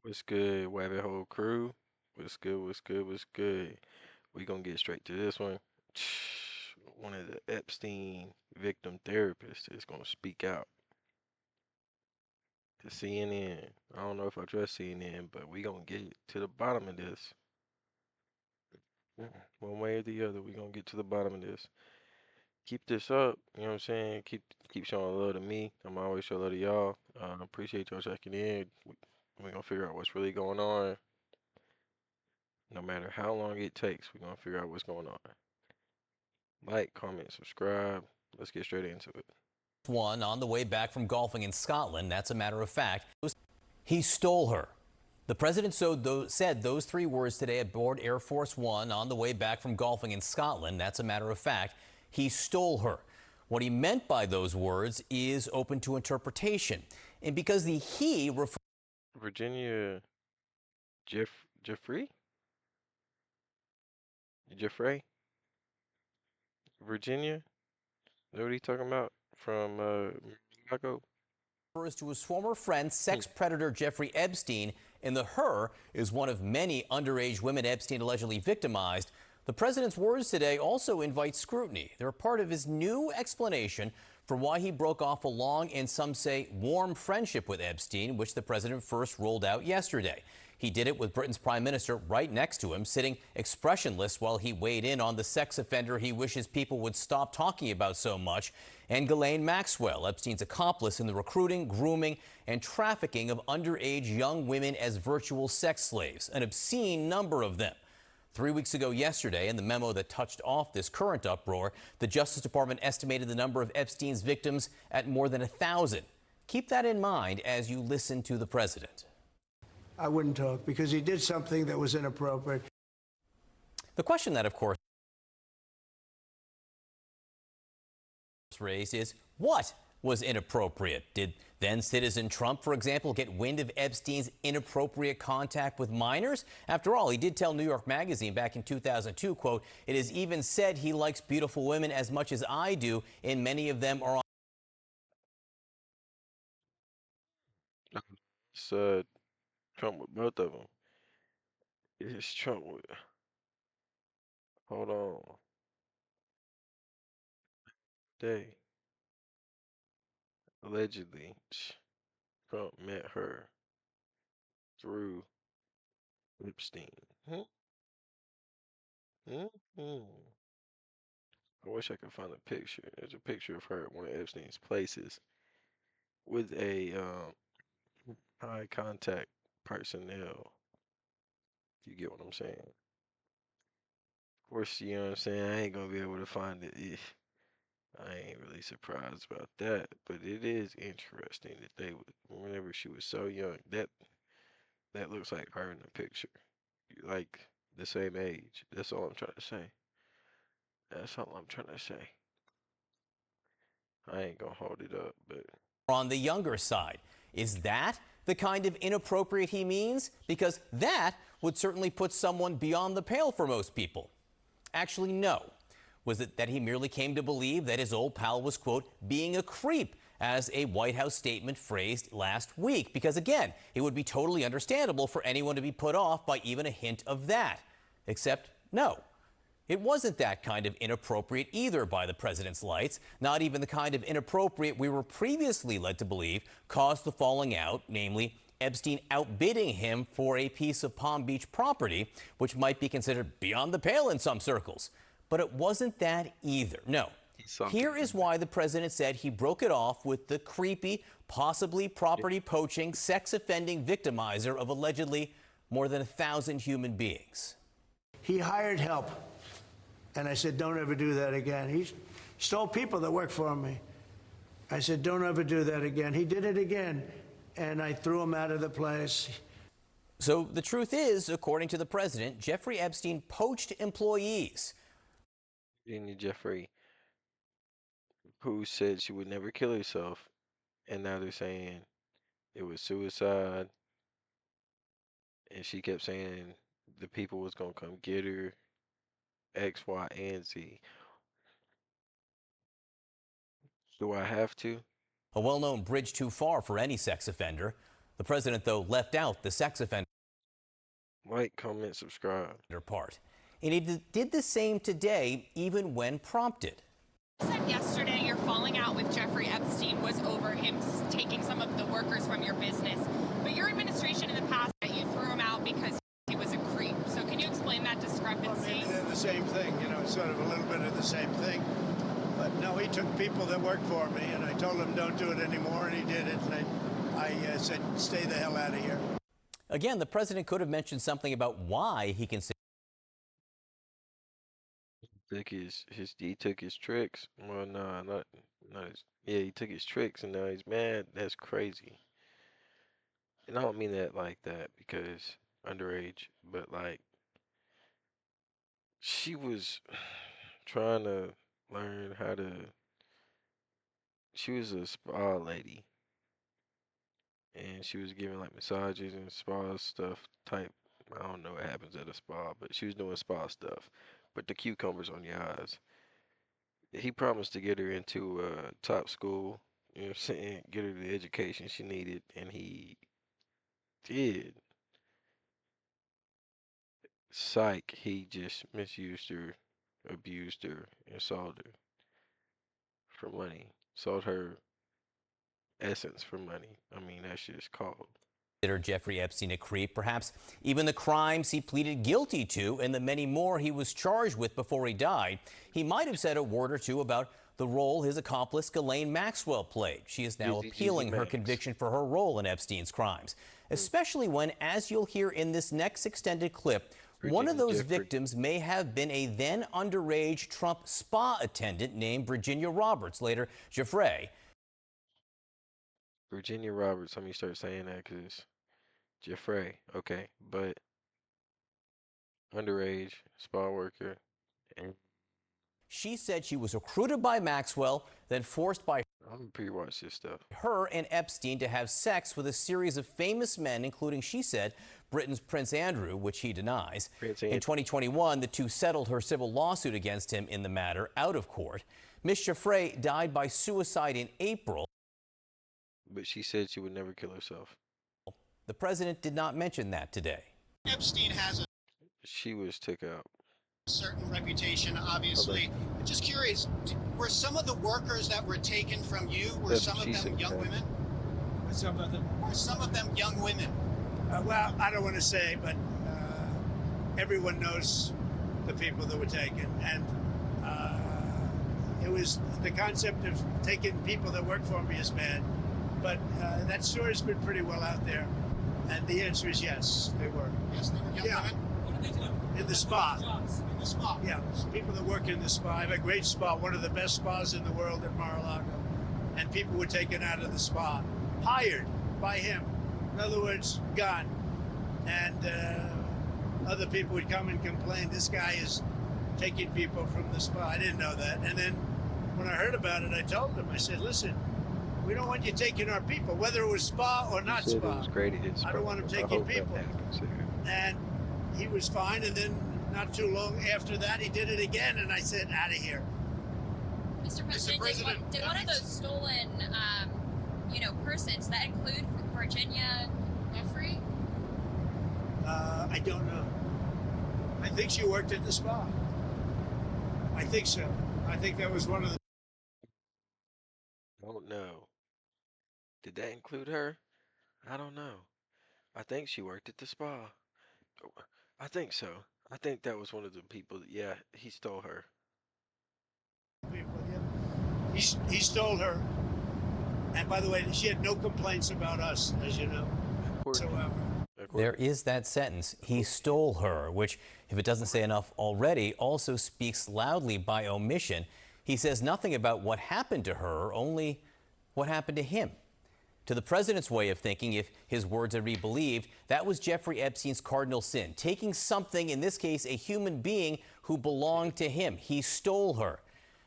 What's good, Wabbit Hole crew? What's good, what's good, what's good? We gonna get straight to this one. One of the Epstein victim therapists is gonna speak out to CNN. I don't know if I trust CNN, but we gonna get to the bottom of this. One way or the other, we gonna get to the bottom of this. Keep this up, you know what I'm saying? Keep showing love to me. I'm always show love to y'all. Appreciate y'all checking in. We gonna figure out what's really going on. No matter how long it takes, we're gonna figure out what's going on. Like, comment, subscribe. Let's get straight into it. One on the way back from golfing in Scotland. That's a matter of fact. He stole her. The president said those three words today aboard Air Force One on the way back from golfing in Scotland. That's a matter of fact. He stole her. What he meant by those words is open to interpretation. And because the he refers Virginia Giuffre? Giuffre? Virginia? Know what he talking about? From Chicago? to his former friend, sex predator Jeffrey Epstein, and the her is one of many underage women Epstein allegedly victimized. The president's words today also invite scrutiny. They're part of his new explanation for why he broke off a long and some say warm friendship with Epstein, which the president first rolled out yesterday. He did it with Britain's prime minister right next to him, sitting expressionless while he weighed in on the sex offender he wishes people would stop talking about so much, and Ghislaine Maxwell, Epstein's accomplice in the recruiting, grooming, and trafficking of underage young women as virtual sex slaves, an obscene number of them. 3 weeks ago yesterday, in the memo that touched off this current uproar, the Justice Department estimated the number of Epstein's victims at more than 1,000. Keep that in mind as you listen to the president. I wouldn't talk because he did something that was inappropriate. The question that, of course, raised is what was inappropriate? Did then citizen Trump, for example, get wind of Epstein's inappropriate contact with minors? After all, he did tell New York Magazine back in 2002, quote, "It is even said he likes beautiful women as much as I do, and many of them are on." It's Trump with both of them. It's Trump with. Hold on. Day. Allegedly, Trump met her through Epstein. Hmm? Hmm? Hmm. I wish I could find a picture. There's a picture of her at one of Epstein's places with a high contact personnel. If you get what I'm saying. Of course, you know what I'm saying. I ain't gonna be able to find it. I ain't really surprised about that, but it is interesting that they would, whenever she was so young, that looks like her in the picture, like the same age. That's all I'm trying to say. That's all I'm trying to say. I ain't gonna hold it up, but On the younger side. Is that the kind of inappropriate he means? Because that would certainly put someone beyond the pale for most people. Actually, no. Was it that he merely came to believe that his old pal was, quote, being a creep, as a White House statement phrased last week? Because again, it would be totally understandable for anyone to be put off by even a hint of that. Except, no. It wasn't that kind of inappropriate either by the president's lights, not even the kind of inappropriate we were previously led to believe caused the falling out, namely Epstein outbidding him for a piece of Palm Beach property, which might be considered beyond the pale in some circles. But it wasn't that either. No. Here is why the president said he broke it off with the creepy, possibly property poaching, sex offending victimizer of allegedly more than 1,000 human beings. He hired help. And I said, don't ever do that again. He stole people that work for me. I said, don't ever do that again. He did it again. And I threw him out of the place. So the truth is, according to the president, Jeffrey Epstein poached employees. Virginia Giuffre, who said she would never kill herself, and now they're saying it was suicide, and she kept saying the people was gonna come get her, X, Y, and Z. Do I have to? A well-known bridge too far for any sex offender. The president, though, left out the sex offender Like, comment, subscribe. part. And he did the same today, even when prompted. You said yesterday your falling out with Jeffrey Epstein was over him taking some of the workers from your business. But your administration in the past, you threw him out because he was a creep. So can you explain that discrepancy? Well, maybe they're the same thing, sort of a little bit of the same thing. But no, he took people that worked for me, and I told him don't do it anymore, and he did it. And I said, stay the hell out of here. Again, the president could have mentioned something about why he considered He took his tricks. Well, nah, not his. Yeah, he took his tricks, and now he's mad. That's crazy. And I don't mean that like that because underage, but like she was trying to learn how to. She was a spa lady, and she was giving like massages and spa stuff type. I don't know what happens at a spa, but she was doing spa stuff. But the cucumbers on your eyes. He promised to get her into a top school, you know what I'm saying, get her the education she needed, and he did. Psych, he just misused her, abused her, and sold her for money. Sold her essence for money. I mean, that shit is cold. Jeffrey Epstein a creep, perhaps even the crimes he pleaded guilty to and the many more he was charged with before he died. He might have said a word or two about the role his accomplice Ghislaine Maxwell played. She is now appealing her conviction for her role in Epstein's crimes, especially when, as you'll hear in this next extended clip, one of those victims may have been a then underage Trump spa attendant named Virginia Roberts, later Giuffre. Virginia Roberts, let me start saying that because Giuffre, okay, but underage, spa worker, and She said she was recruited by Maxwell, then forced by I'm gonna pre-watch this stuff. her and Epstein to have sex with a series of famous men, including, she said, Britain's Prince Andrew, which he denies. In 2021, the two settled her civil lawsuit against him in the matter out of court. Miss Giuffre died by suicide in April. But she said she would never kill herself. The president did not mention that today. Epstein has a She was took out. certain reputation, obviously. Just curious, were some of the workers that were taken from you, were some of them young women? Were some of them Young women? well, I don't want to say, but everyone knows the people that were taken. And it was the concept of taking people that work for me is bad. But that story's been pretty well out there. And the answer is yes, they were. Yes, they were young women? What did they do? In the spa. In the spa? Yeah, people that work in the spa. I have a great spa, one of the best spas in the world at Mar-a-Lago. And people were taken out of the spa, hired by him. In other words, gone. And other people would come and complain, this guy is taking people from the spa. I didn't know that. And then when I heard about it, I told him, I said, listen, we don't want you taking our people, whether it was spa or not Said it spa. was great at his I don't want him spa. I taking hope that people. happens here. And he was fine, and then not too long after that, he did it again, and I said, out of here. Mr. President, President, did one of those stolen, persons, that include Virginia Giuffre? I don't know. I think she worked at the spa. I think so. I think that was one of the... I don't know. Did that include her? I don't know. I think she worked at the spa. Oh, I think so. I think that was one of the people that, yeah, he stole her. people. Yeah. He stole her. And by the way, she had no complaints about us, as you know. Whatsoever. There is that sentence, he stole her, which, if it doesn't say enough already, also speaks loudly by omission. He says nothing about what happened to her, only what happened to him. To the president's way of thinking, if his words are to be believed, that was Jeffrey Epstein's cardinal sin, taking something, in this case, a human being who belonged to him. He stole her.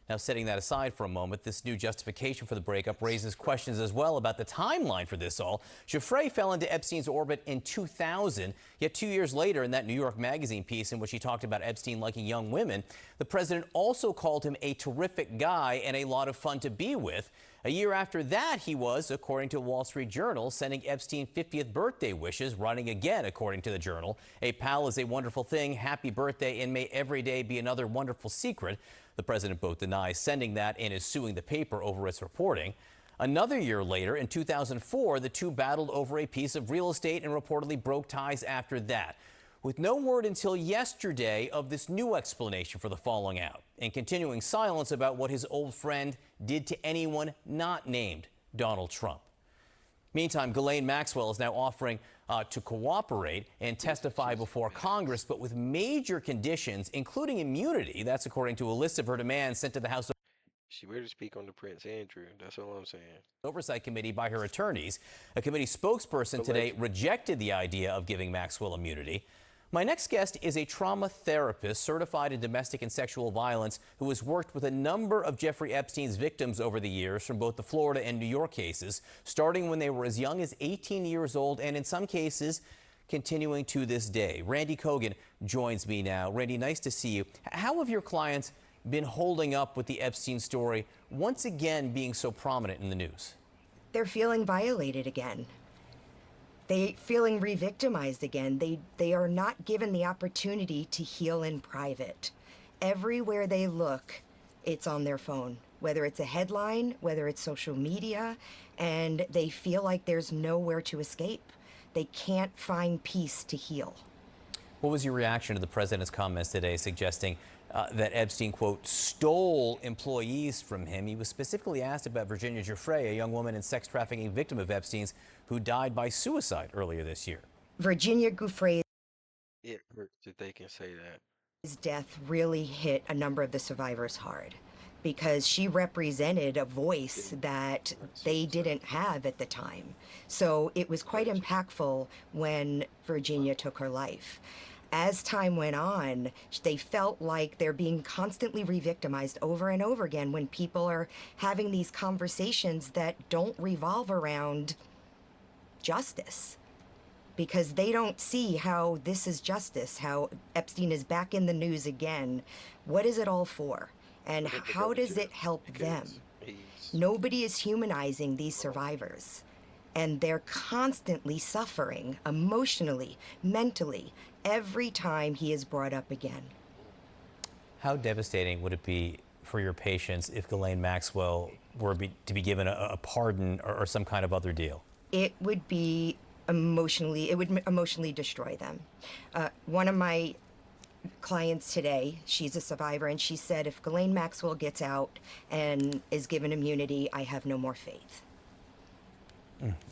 Now, setting that aside for a moment, this new justification for the breakup raises questions as well about the timeline for this all. Giuffre fell into Epstein's orbit in 2000, yet 2 years later, in that New York Magazine piece in which he talked about Epstein liking young women, the president also called him a terrific guy and a lot of fun to be with. A year after that, he was, according to Wall Street Journal, sending Epstein 50th birthday wishes, running again, according to the Journal. A pal is a wonderful thing. Happy birthday, and may every day be another wonderful secret. The president both denies sending that and is suing the paper over its reporting. Another year later, in 2004, the two battled over a piece of real estate and reportedly broke ties after that, with no word until yesterday of this new explanation for the falling out and continuing silence about what his old friend did to anyone not named Donald Trump. Meantime, Ghislaine Maxwell is now offering to cooperate and testify before Congress, but with major conditions, including immunity. That's according to a list of her demands sent to the House She better speak on the Prince Andrew. That's all I'm saying. Oversight Committee by her attorneys. A committee spokesperson today rejected the idea of giving Maxwell immunity. My next guest is a trauma therapist certified in domestic and sexual violence who has worked with a number of Jeffrey Epstein's victims over the years from both the Florida and New York cases, starting when they were as young as 18 years old and in some cases continuing to this day. Randy Kogan joins me now. Randy, nice to see you. How have your clients been holding up with the Epstein story once again being so prominent in the news? They're feeling violated again. They feeling re-victimized again. They are not given the opportunity to heal in private. Everywhere they look, it's on their phone, whether it's a headline, whether it's social media, and they feel like there's nowhere to escape. They can't find peace to heal. What was your reaction to the president's comments today suggesting that Epstein, quote, stole employees from him? He was specifically asked about Virginia Giuffre, a young woman and sex trafficking victim of Epstein's who died by suicide earlier this year. Virginia Giuffre's It hurts that they can say that. death really hit a number of the survivors hard because she represented a voice that they didn't have at the time. So it was quite impactful when Virginia took her life. As time went on, they felt like they're being constantly re-victimized over and over again when people are having these conversations that don't revolve around justice, because they don't see how this is justice, how Epstein is back in the news again. What is it all for? And how does it help them? Nobody is humanizing these survivors. And they're constantly suffering emotionally, mentally, every time he is brought up again. How devastating would it be for your patients if Ghislaine Maxwell were to be given a pardon or some kind of other deal? It would emotionally destroy them. One of my clients today, she's a survivor, and she said, if Ghislaine Maxwell gets out and is given immunity, I have no more faith.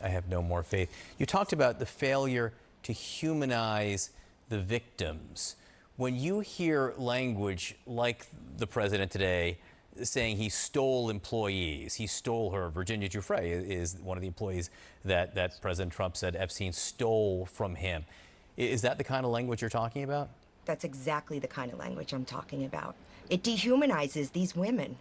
I have no more faith. You talked about the failure to humanize the victims. When you hear language like the president today saying he stole employees, he stole her. Virginia Giuffre is one of the employees that President Trump said Epstein stole from him. Is that the kind of language you're talking about? That's exactly the kind of language I'm talking about. It dehumanizes these women.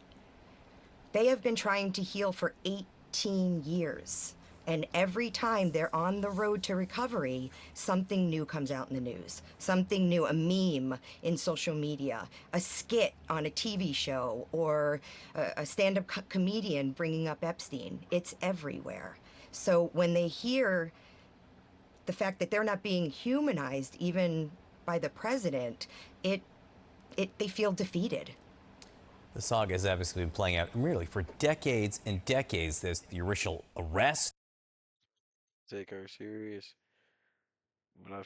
They have been trying to heal for 18 years. And every time they're on the road to recovery, something new comes out in the news. Something new, a meme in social media, a skit on a TV show, or a stand-up comedian bringing up Epstein. It's everywhere. So when they hear the fact that they're not being humanized even by the president, they feel defeated. The saga has obviously been playing out really for decades and decades. There's the initial arrest. Take her serious, but I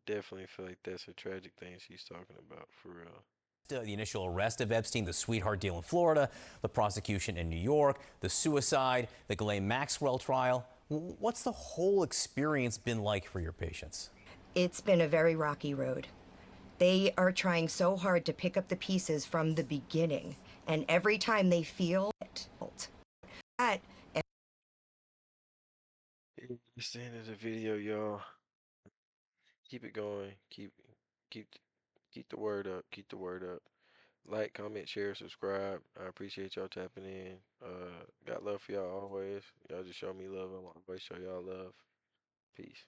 definitely feel like that's a tragic thing she's talking about, for real. The initial arrest of Epstein, the sweetheart deal in Florida, the prosecution in New York, the suicide, the Ghislaine Maxwell trial. What's the whole experience been like for your patients? It's been a very rocky road. They are trying so hard to pick up the pieces from the beginning, and every time they feel it, It's the end of the video, y'all. Keep it going. Keep the word up. Keep the word up. Like, comment, share, subscribe. I appreciate y'all tapping in. Got love for y'all always. Y'all just show me love. I want to always show y'all love. Peace.